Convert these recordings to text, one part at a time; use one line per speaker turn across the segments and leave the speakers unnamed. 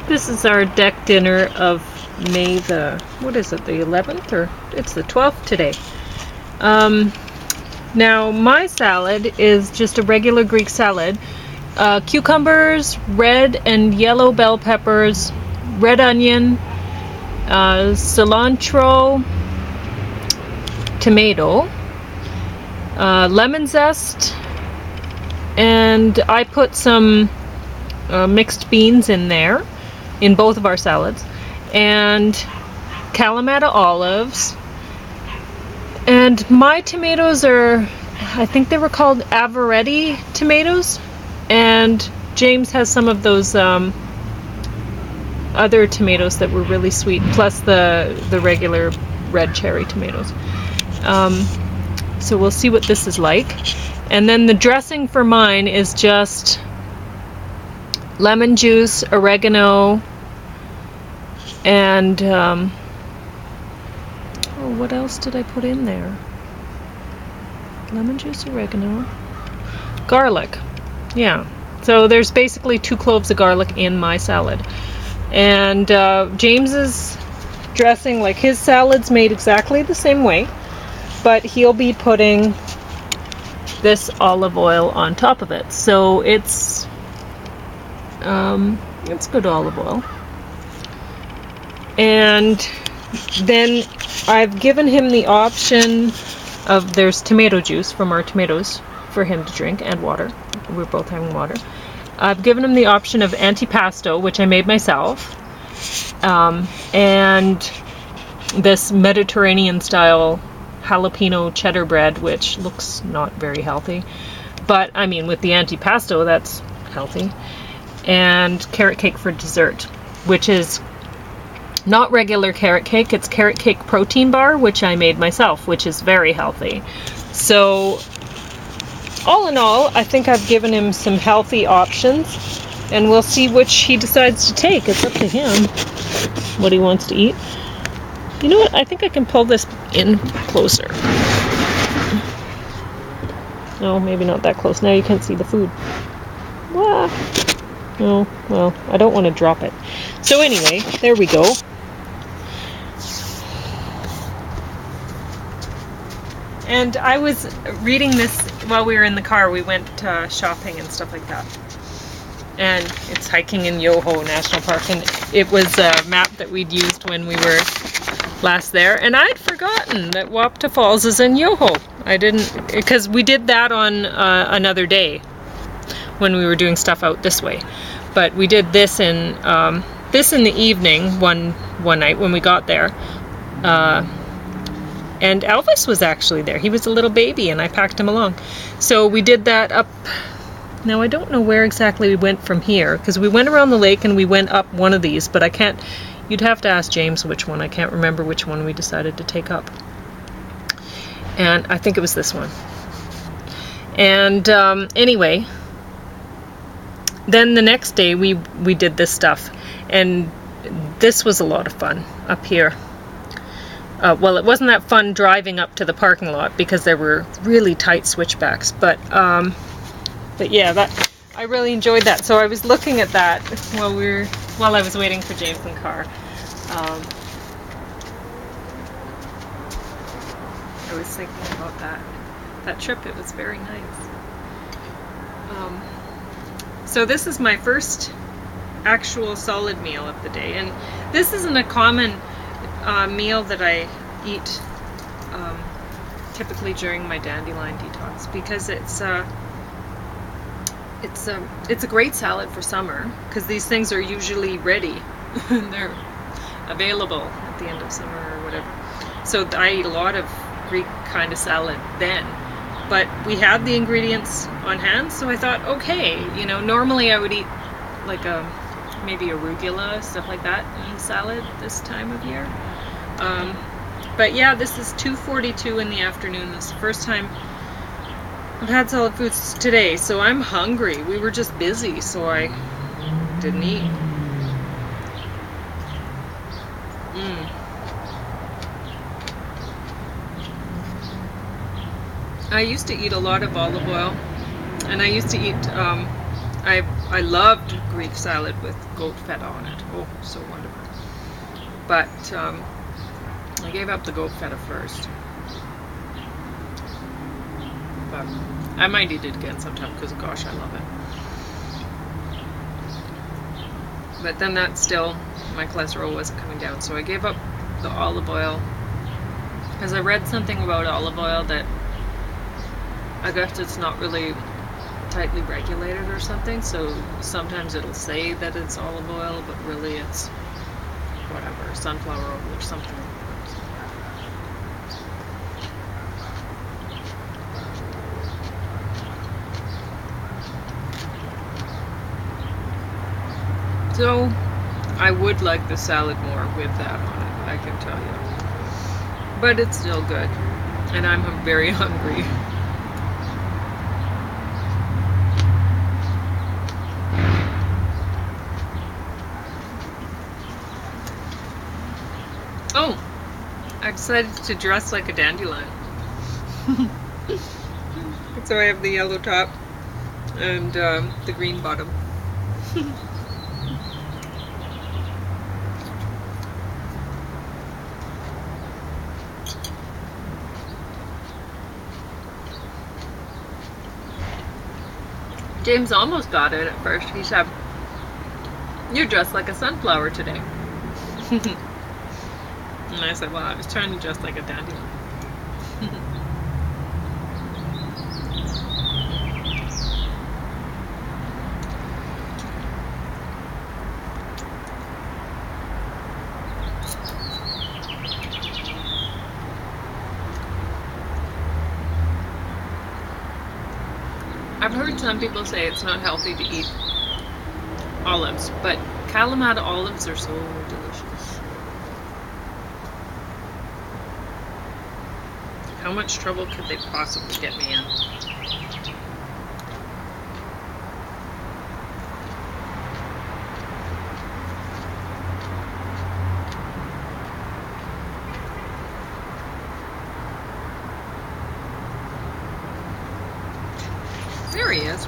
This is our deck dinner of May the, what is it, the 11th, or it's the 12th today. Now my salad is just a regular Greek salad. Cucumbers, red and yellow bell peppers, red onion, cilantro, tomato, lemon zest, and I put some mixed beans in there, in both of our salads, and Kalamata olives. And my tomatoes are, I think they were called Avaretti tomatoes, and James has some of those other tomatoes that were really sweet, plus the regular red cherry tomatoes. So we'll see what this is like. And then the dressing for mine is just lemon juice, oregano, and oh, what else did I put in there? Lemon juice, oregano, garlic. Yeah, so there's basically 2 cloves of garlic in my salad. And James's dressing, like his salad's made exactly the same way, but he'll be putting this olive oil on top of it. So it's good olive oil. And then I've given him the option of, there's tomato juice from our tomatoes for him to drink, and water. We're both having water. I've given him the option of antipasto, which I made myself, and this Mediterranean style jalapeno cheddar bread, which looks not very healthy, but I mean, with the antipasto, that's healthy. And carrot cake for dessert, which is not regular carrot cake, it's carrot cake protein bar, which I made myself, which is very healthy. So all in all, I think I've given him some healthy options, and we'll see which he decides to take. It's up to him what he wants to eat. You know what? I think I can pull this in closer. No, maybe not that close. Now you can't see the food. Wah. Oh, well, I don't want to drop it. So anyway, there we go. And I was reading this while we were in the car. We went shopping and stuff like that. And it's hiking in Yoho National Park. And it was a map that we'd used when we were last there. And I'd forgotten that Wapta Falls is in Yoho. I didn't, because we did that on another day when we were doing stuff out this way. But we did this in the evening one night when we got there. And Elvis was actually there. He was a little baby and I packed him along. So we did that up. Now I don't know where exactly we went from here, because we went around the lake and we went up one of these, but I can't, you'd have to ask James which one. I can't remember which one we decided to take up. And I think it was this one. And anyway, then the next day we did this stuff, and this was a lot of fun up here. Well, it wasn't that fun driving up to the parking lot because there were really tight switchbacks, but yeah, that I really enjoyed that. So I was looking at that while I was waiting for James in the car. I was thinking about that trip. It was very nice. So this is my first actual solid meal of the day, and this isn't a common meal that I eat typically during my dandelion detox, because it's a great salad for summer, because these things are usually ready. They're available at the end of summer or whatever. So I eat a lot of Greek kind of salad then, but we had the ingredients on hand, so I thought, okay, you know, normally I would eat like maybe arugula, stuff like that in salad this time of year. But yeah, this is 2:42 in the afternoon. This is the first time I've had solid foods today, so I'm hungry. We were just busy, so I didn't eat. I used to eat a lot of olive oil, and I used to eat, I I loved Greek salad with goat feta on it. Oh, so wonderful. But I gave up the goat feta first. But I might eat it again sometime because, gosh, I love it. But then that still, my cholesterol wasn't coming down, so I gave up the olive oil. Because I read something about olive oil that I guess it's not really tightly regulated or something, so sometimes it'll say that it's olive oil, but really it's whatever, sunflower oil or something. So I would like the salad more with that on it, I can tell you. But it's still good, and I'm very hungry. Oh, I decided to dress like a dandelion. So I have the yellow top and the green bottom. James almost got it at first. He said, "You're dressed like a sunflower today." And I said, "Well, I was trying to dress like a dandelion." I've heard some people say it's not healthy to eat olives, but Kalamata olives are so delicious. How much trouble could they possibly get me in? There he is.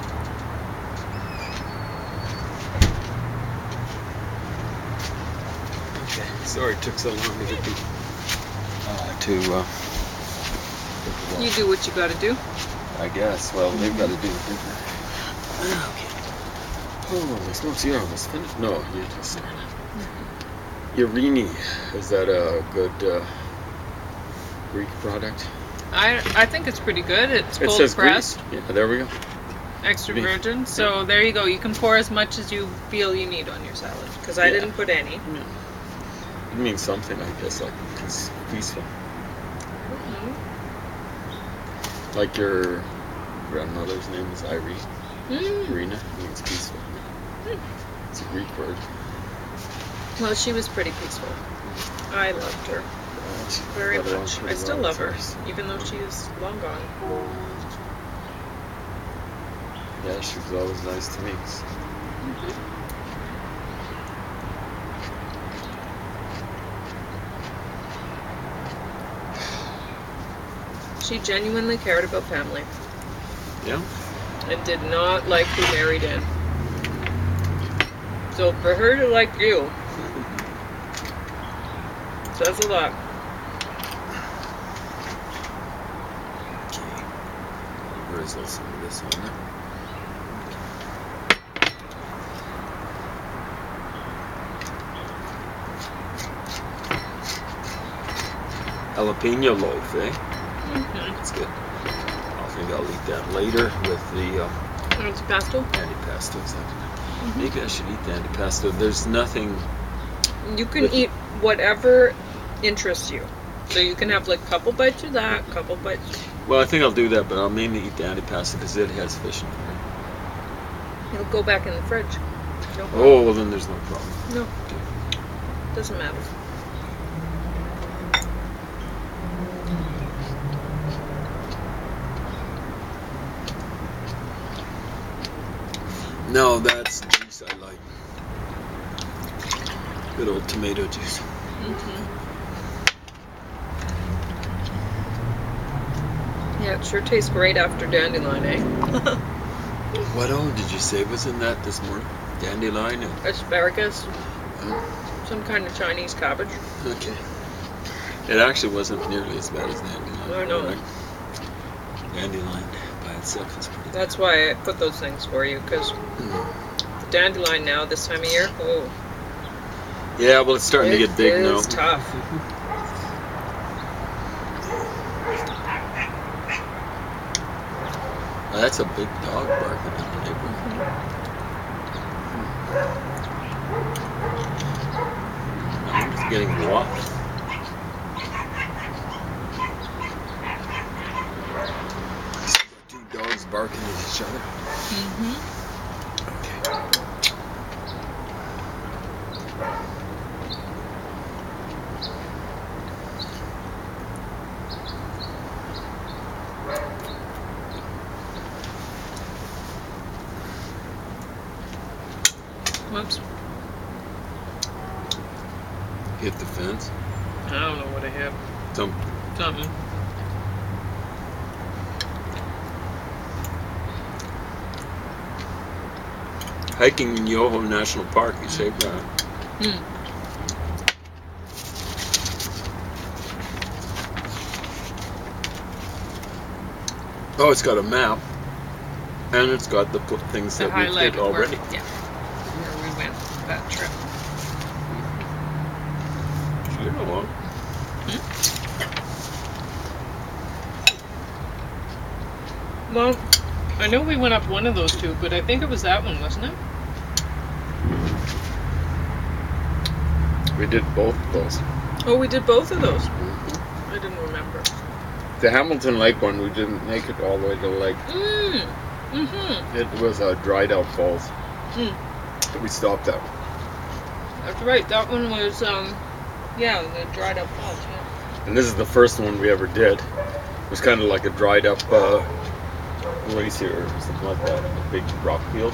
Okay, sorry it took so long to get
You do what you gotta do.
I guess. Well, they've got to do it different. Okay. Holy smokes, you're almost finished. No, you just started. Irini, is that a good Greek product?
I think it's pretty good. It's
It
cold
says
pressed,
Greece. Yeah, there we go.
extra virgin. So there you go. You can pour as much as you feel you need on your salad. Because I didn't put any.
Yeah. It means something, I guess, like it's peaceful. Like your grandmother's name is Irene. Irina means peaceful. It's a Greek word.
Well, she was pretty peaceful. I loved her very much. I still love her, even though she is long gone.
Yeah, she was always nice to me.
She genuinely cared about family.
Yeah.
And did not like who married in. So for her to like you says a lot.
Okay. Drizzle some of this on it. Jalapeno loaf, eh? That's good. I think I'll eat that later with the
Antipasto?
antipasto. Exactly. Maybe I should eat the antipasto. There's nothing.
You can eat whatever interests you. So you can have like a couple bites of that, couple bites.
Well, I think I'll do that, but I'll mainly eat the antipasto because it has fish in it.
It'll go back in the fridge. No problem.
Oh, well then there's no problem.
No. Doesn't matter.
No, that's juice I like. Good old tomato juice.
Yeah, it sure tastes great after dandelion, eh?
What did you say was in that this morning? Dandelion and
Asparagus. Some kind of Chinese cabbage.
okay. It actually wasn't nearly as bad as dandelion.
I know.
Right? Dandelion by itself is pretty.
That's why I put those things for you, because the dandelion now this time of year, oh.
Yeah, well, it's starting to get big now.
It's tough.
That's a big dog barking at the neighborhood. I'm just getting walked. Two dogs barking at each other. Okay.
Whoops.
Hit the fence.
I don't know what I hit. Something.
Hiking in Yoho National Park, you say, Brian? Oh, it's got a map, and it's got the things that we've hit already.
Where we went that trip.
Sure, no.
Well, I know we went up one of those two, but I think it was that one, wasn't it?
We did both of those.
Oh, we did both of those. I didn't remember.
The Hamilton Lake one, we didn't make it all the way to the lake. It was dried out falls. We stopped at.
That's right. That one was, the dried up falls. Yeah.
And this is the first one we ever did. It was kind of like a dried up glacier or something like that. A big rock field.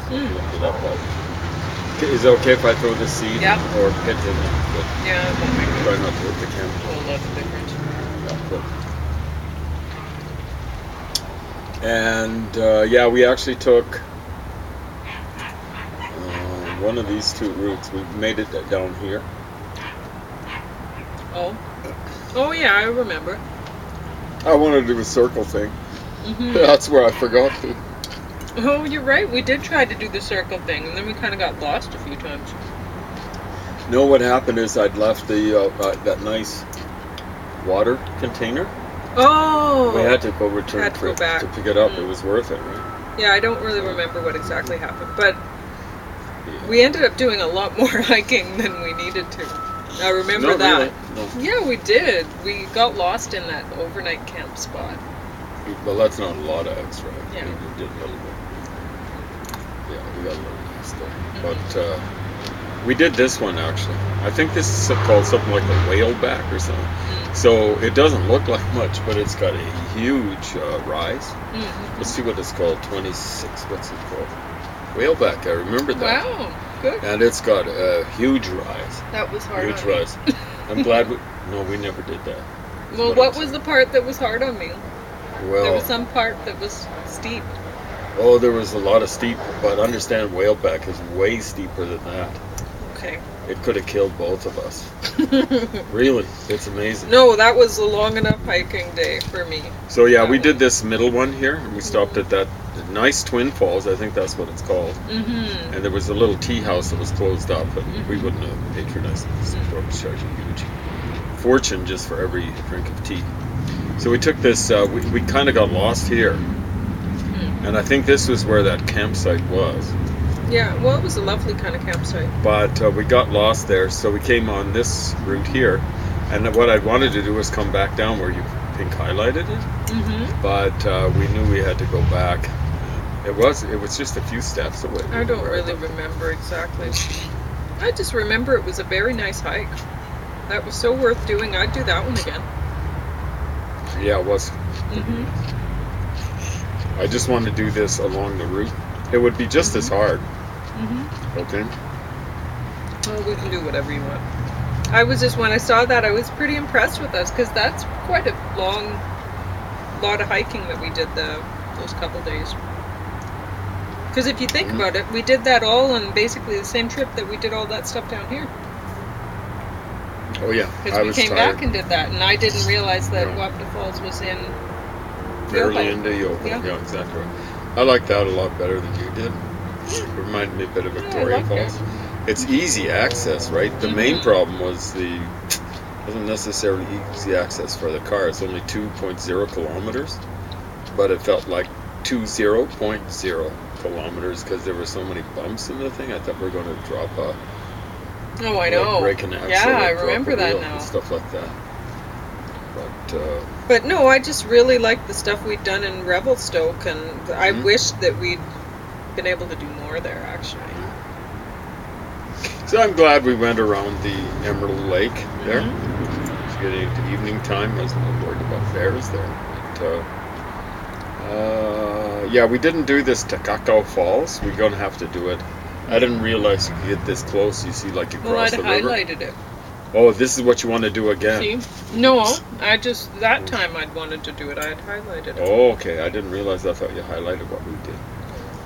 Is it okay if I throw the seed or pit in it?
Yeah, it won't make a
Try not to hit the camera.
whole lot of difference.
And we actually took one of these two routes. We made it down here.
Oh yeah, I remember.
I wanted to do a circle thing. That's where I forgot to.
Oh, you're right. We did try to do the circle thing, and then we kind of got lost a few times.
No, what happened is I'd left the that nice water container.
Oh!
We had to go return
Had to go back.
to pick it up. It was worth it, right?
Yeah, I don't really remember what exactly happened, but we ended up doing a lot more hiking than we needed to. I remember that.
Really? No.
Yeah, we did. We got lost in that overnight camp spot.
Well, that's not a lot of extra.
Yeah.
We did a little bit. Yeah, we got a little extra. But we did this one actually. I think this is called something like a whaleback or something. So it doesn't look like much, but it's got a huge rise. Let's see what it's called. 26. What's it called? Whaleback. I remember that.
Wow, good.
And it's got a huge rise.
That was hard
Huge
on me.
rise. I'm glad we never did that.
Well, what was the part that was hard on me?
Well,
There was some part that was steep.
oh, there was a lot of steep, but understand whaleback is way steeper than that.
Okay.
It could have killed both of us. Really, it's amazing.
No, that was a long enough hiking day for me.
So yeah, we did this middle one here, and we stopped at that nice Twin Falls. I think that's what it's called. And there was a little tea house that was closed up, and we wouldn't have patronized this. It was charging a huge fortune just for every drink of tea. So we took this. We kind of got lost here, and I think this was where that campsite was.
Yeah, well, it was a lovely kind of campsite.
But we got lost there, so we came on this route here. And what I wanted to do was come back down where you pink highlighted it. But we knew we had to go back. It was just a few steps away.
I don't really remember exactly. I just remember it was a very nice hike. That was so worth doing. I'd do that one again.
Yeah, it was. I just wanted to do this along the route. It would be just as hard. Okay.
Well, we can do whatever you want. I was just, when I saw that, I was pretty impressed with us, because that's quite a lot of hiking that we did those couple days. Because if you think about it, we did that all on basically the same trip that we did all that stuff down here.
Oh yeah,
Because we came back and did that, and I didn't realize that
No.
Wapta Falls was in
barely
Yoho.
into Yoho.
Yeah.
Yeah, exactly right. I like that a lot better than you did. It reminded me a bit of Victoria
like
Falls. It's easy access, right? The main problem was wasn't necessarily easy access for the car. It's only 2.0 kilometers, but it felt like 20.0 kilometers because there were so many bumps in the thing. I thought we were going to drop a
Oh, I know.
break an axle.
Yeah, I
drop
remember
a
that
wheel
now.
and stuff like that.
But no, I just really liked the stuff we'd done in Revelstoke, and I wish that we'd been able to do more there, actually.
So I'm glad we went around the Emerald Lake there. It's getting into evening time. I was not worried about bears there. But, yeah, we didn't do this Takakau Falls. We're going to have to do it. I didn't realize you could get this close. You see, like, you cross the river.
Well, I'd highlighted it.
Oh, this is what you want to do again.
See? No, that time I'd wanted to do it. I had highlighted it.
Oh, okay. I didn't realize. I thought you highlighted what we did.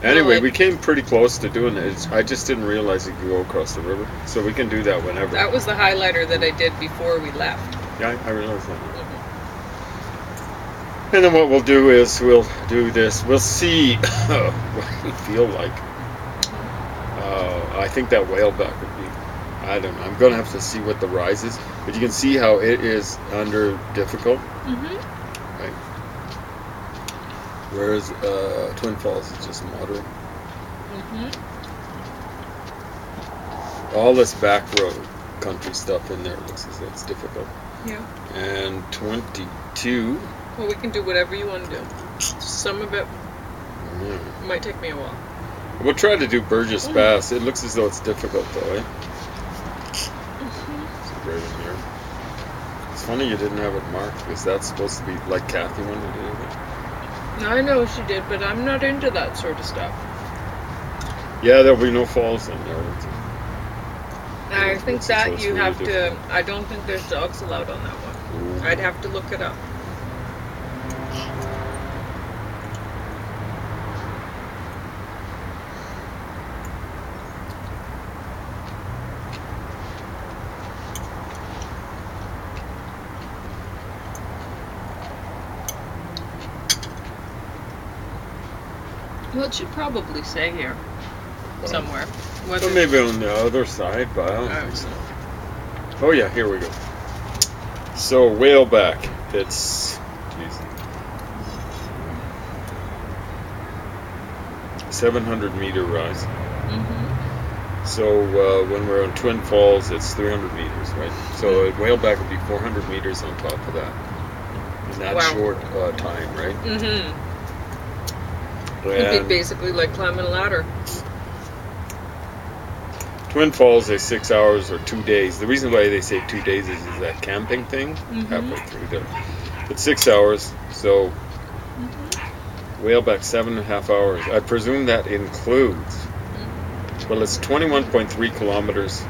Anyway, we came pretty close to doing it. I just didn't realize you could go across the river. So we can do that whenever.
That was the highlighter that I did before we left.
Yeah, I realized that. And then what we'll do is we'll do this. We'll see what we feel like. I think that whaleback would be, I don't know. I'm going to have to see what the rise is. But you can see how it is under difficult. Right? Whereas Twin Falls is just moderate. All this back road country stuff in there looks as though it's difficult.
Yeah.
And 22.
Well, we can do whatever you want to do. Some of it might take me a while.
We'll try to do Burgess Pass. It looks as though it's difficult though, eh? It's right in here. It's funny you didn't have it marked because that's supposed to be like Kathy wanted to do it.
I know she did, but I'm not into that sort of stuff.
Yeah, there'll be no falls in there.
I think that you have to. I don't think there's dogs allowed on that one. I'd have to look it up. Well, it should probably say here somewhere.
Well, maybe on the other side, but I don't think so. Oh yeah, here we go. So whaleback, it's 700-meter rise. So when we're on Twin Falls, it's 300 meters, right? So whaleback would be 400 meters on top of that in that short time, right?
It'd be basically like climbing a ladder.
Twin Falls is 6 hours or 2 days. The reason why they say 2 days is that camping thing halfway through there. It's 6 hours, so whaleback 7.5 hours. I presume that includes. Well, it's 21.3 kilometers.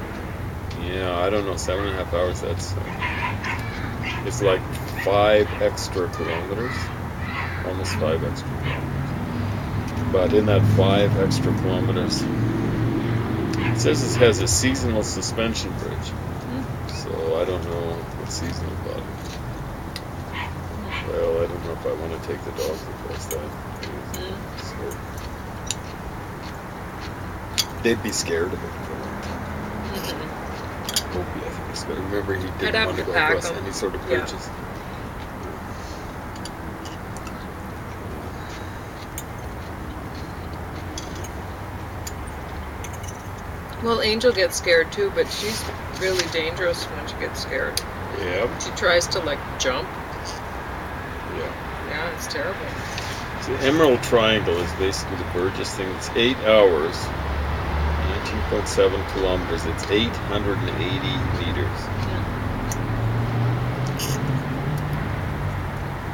Yeah, I don't know, 7.5 hours. That's it's like 5 extra kilometers, almost 5 extra kilometers. But in that 5 extra kilometers, it says it has a seasonal suspension bridge. So I don't know what's seasonal about it. Well, I don't know if I want to take the dogs across that. So they'd be scared of it. Opie, I think, is scared. Remember, he didn't want to go across any sort of bridges.
Well, Angel gets scared too, but she's really dangerous when she gets scared.
Yeah.
She tries to like jump.
Yeah.
Yeah, it's terrible.
So Emerald Triangle is basically the Burgess thing. It's 8 hours, 19.7 kilometers. It's 880 meters.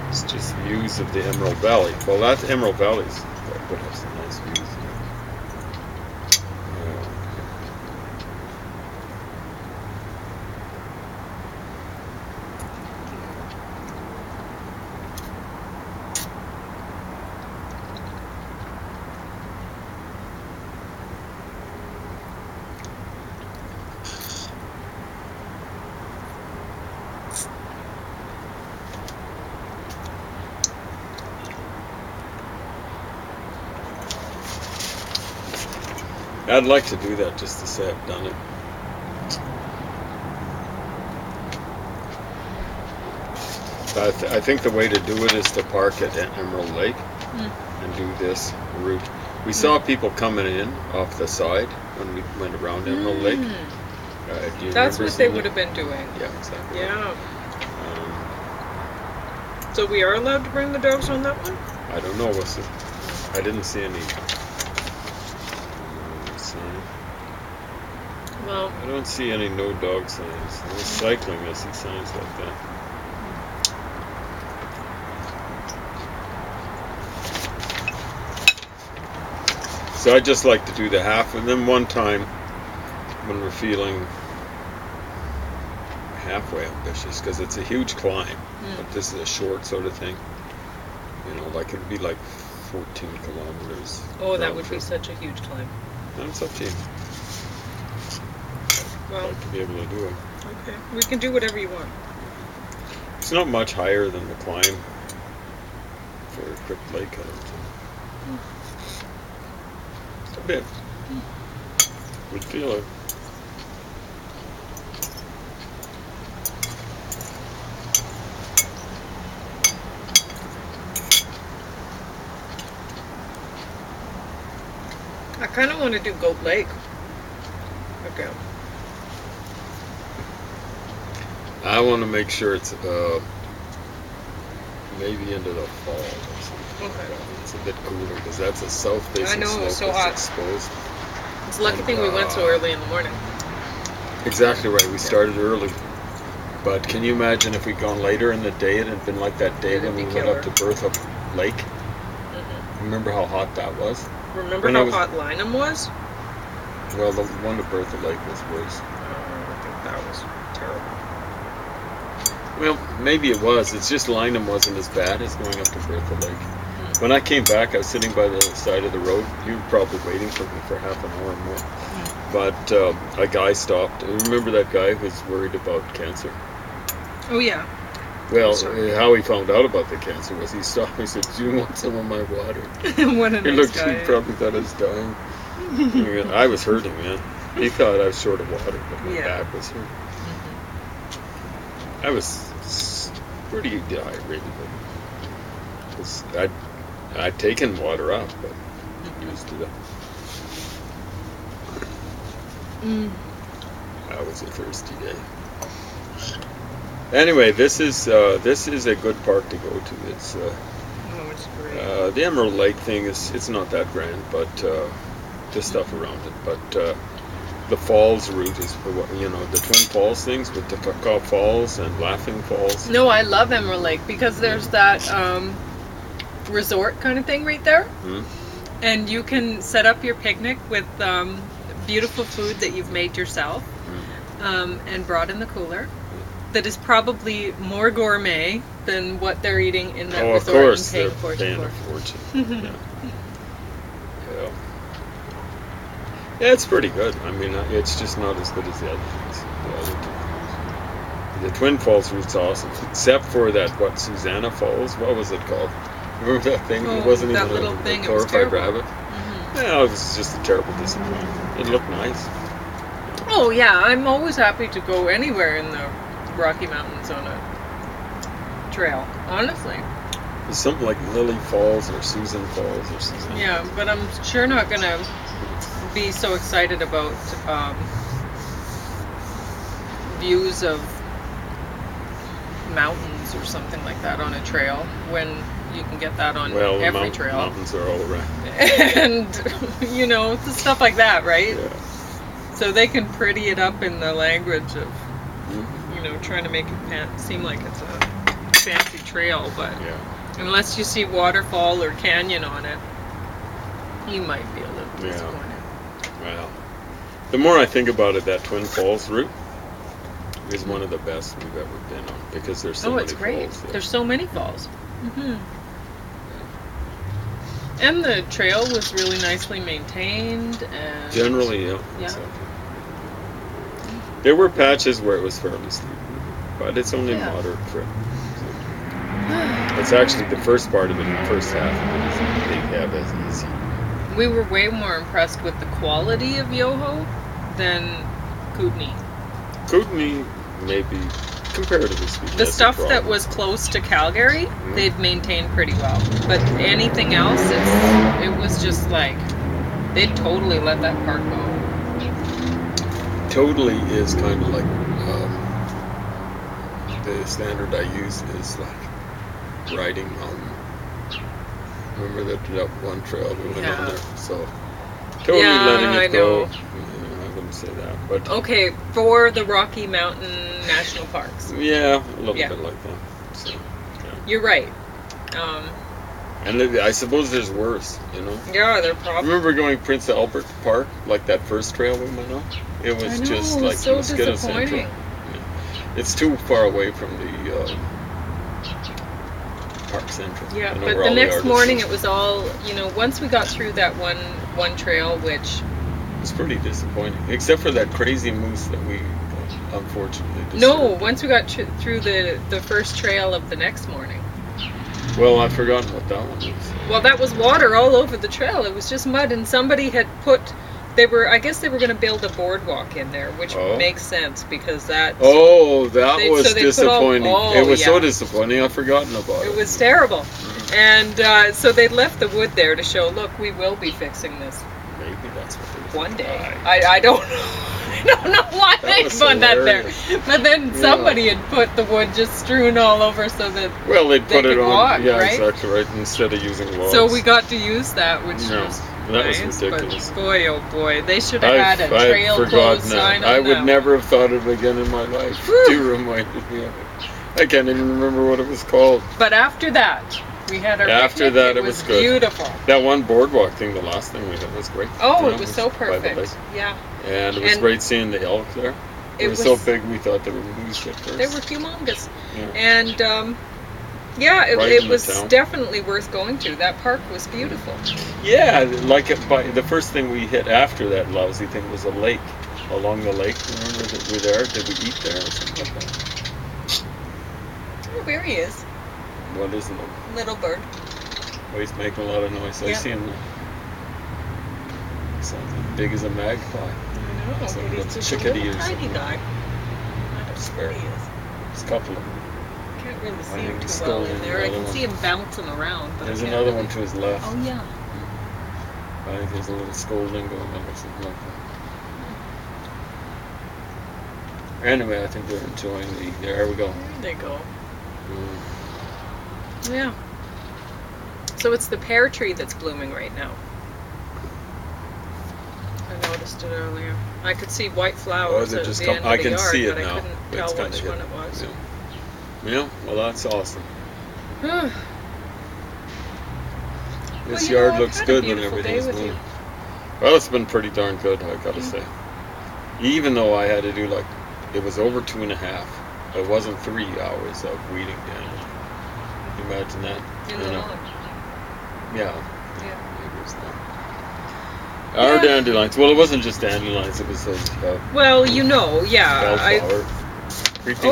It's just views of the Emerald Valley. Well, that's Emerald Valley's. That would have some nice views. I'd like to do that just to say I've done it. I think the way to do it is to park at Emerald Lake and do this route. We saw people coming in off the side when we went around Emerald Lake. Do you
That's
remember
what they
seeing
would
it?
have been doing.
Yeah, exactly.
Yeah. So we are allowed to bring the dogs on that one?
I don't know. I didn't see any.
Well,
I don't see any no dog signs. No cycling. I see signs like that. So I just like to do the half, and then one time when we're feeling halfway ambitious, because it's a huge climb, but this is a short sort of thing. You know, like it'd be like 14 kilometers.
oh, that would be such a huge climb.
No, it's up to you.
Well,
I'd like to be able to do it.
okay. We can do whatever you want.
It's not much higher than the climb for Crypt Lake, I don't think. Just a bit. Would feel it.
I kind of want to do Goat Lake. Okay.
I want to make sure it's maybe into the fall or something.
Okay.
It's a bit cooler because that's a south-facing
I know,
slope
so
that's
hot.
exposed.
It's a lucky thing we went so early in the morning.
Exactly right. We started early. But can you imagine if we'd gone later in the day? It had been like that day
It'd
when
be
we
killer.
went up to Bertha Lake. Remember how hot that was?
Remember
When I
how
was-
hot Lynham was?
Well, the one at Bertha Lake was worse.
I think that was terrible.
Well, maybe it was. It's just Lynham wasn't as bad as going up to Bertha Lake. When I came back, I was sitting by the side of the road. You were probably waiting for me for half an hour or more. But a guy stopped. Remember that guy who was worried about cancer?
Oh, yeah.
Well,
Sorry.
how he found out about the cancer was he stopped me and said, "Do you want some of my water?"
What a
He
nice
looked.
guy.
He probably thought I was dying. I was hurting, man. He thought I was short of water, but my
Yeah.
back was hurt. I was pretty dehydrated. Because I'd taken water up, but used it up. That was a thirsty day. Anyway, this is a good park to go to. It's
Oh, it's great.
the Emerald Lake thing it's not that grand, but the stuff around it. But the falls route is, the Twin Falls things with the Cacao Falls and Laughing Falls.
No, I love Emerald Lake because there's that resort kind of thing right there. And you can set up your picnic with beautiful food that you've made yourself and brought in the cooler. That is probably more gourmet than what they're eating in that
Oh, of
resort
course,
and paying
they're
fortune
paying
for.
a fortune. Yeah. Yeah, it's pretty good. I mean, it's just not as good as the other things. The other two things. The Twin Falls route's awesome, except for that Susanna Falls. What was it called? Remember that thing?
Oh,
it wasn't
that
even
little
a
thing, it was
glorified
terrible.
rabbit. Yeah, it was just a terrible disappointment. It looked nice.
Oh yeah, I'm always happy to go anywhere in the Rocky Mountains on a trail, honestly.
It's something like Lily Falls or Susan Falls or something.
Yeah, but I'm sure not gonna be so excited about views of mountains or something like that on a trail when you can get that on
Well,
every trail.
mountains are all around.
And the stuff like that, right?
Yeah.
So they can pretty it up in the language of trying to make it seem like it's a fancy trail, but
Yeah.
unless you see waterfall or canyon on it, you might be a little
Yeah.
disappointed.
Well, the more I think about it, that Twin Falls route is one of the best we've ever been on because there's so many
It's great.
falls there.
There's so many falls. And the trail was really nicely maintained. And
Generally, yeah.
Yeah.
Exactly. There were patches where it was fairly steep, but it's only
Yeah.
moderate trip. It's actually the first part of it, the first half of it is they have as easy.
We were way more impressed with the quality of Yoho than Kootenai.
Kootenai, maybe, comparatively speaking.
The stuff that was close to Calgary, they'd maintained pretty well. But anything else, it was just like, they'd totally let that park go.
Totally is kind of like, the standard I use is like riding on, remember that one trail we went on there? So, totally letting it go. I wouldn't say that, but
okay, for the Rocky Mountain National Parks.
Yeah, a little bit like that. So, yeah.
You're right.
And I suppose there's worse, you know.
Yeah, they're probably.
Remember going Prince Albert Park, like that first trail we went on? It was just like
so
Mosquito Central. Yeah. It's too far away from the Park Central.
Yeah, but the next morning it was all, you know, once we got through that one trail, which
was pretty disappointing, except for that crazy moose that we unfortunately disturbed.
No, once we got through the first trail of the next morning.
Well, I've forgotten what that one was.
Well, that was water all over the trail. It was just mud, and somebody had put. I guess they were going to build a boardwalk in there, which makes sense because that.
Oh, that was disappointing. It was so disappointing. I've forgotten about it.
It was terrible, and so they left the wood there to show. Look, we will be fixing this.
Maybe that's what they
one day. I don't know. I don't know why they put that there. But then somebody had put the wood just strewn all over so that
they'd put it on.
Walk,
right? Exactly right. Instead of using logs.
So we got to use that, which was nice.
Was ridiculous.
But boy, oh boy, they should have had a trail closed sign on
I would never have thought of it again in my life. You reminded me of it. I can't even remember what it was called.
But after that, we had our picnic.
That, it was good.
Beautiful.
That one boardwalk thing, the last thing we had, was great.
Oh, it was so perfect. Yeah.
And it was great seeing the elk there. It was so big we thought they were moose at first.
They were humongous. Yeah. And it was definitely worth going to. That park was beautiful.
Yeah, like the first thing we hit after that lousy thing was a lake. Along the lake, remember that we were there? Did we eat there or something like that?
Oh, there he is.
What is it?
Little bird.
Oh, he's making a lot of noise. I see him. Sounds as big as a magpie.
I know.
It's like
he's just
chickadee
a tiny guy.
Spare. There's a couple of them.
Can't really see him too well in there. I can see him bouncing around. But
there's another one to his left.
Oh, yeah.
I think there's a little scolding going on or something like that. Anyway, I think they're enjoying there we go.
There they go. Yeah. So it's the pear tree that's blooming right now. I noticed it earlier. I could see white flowers at the end of the yard, but I couldn't tell which one it was.
Yeah, well that's awesome. This yard looks good when everything's blooming. Well, it's been pretty darn good, I gotta say. Even though I had to do it was over 2.5. It wasn't 3 hours of weeding down. Can you imagine that?
In the lawn.
Yeah. Our dandelions. Well, it wasn't just dandelions. It was those.
Well, bellflower.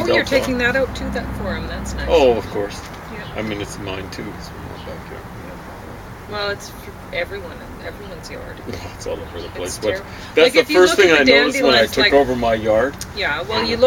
You're taking that out too. That for him. That's nice.
Oh, of course.
Yeah.
I mean, it's mine too. It's from my backyard.
Well, it's for everyone's yard.
It's all over the place. But that's the first thing I noticed when I took over my yard.
Yeah. Well, you look.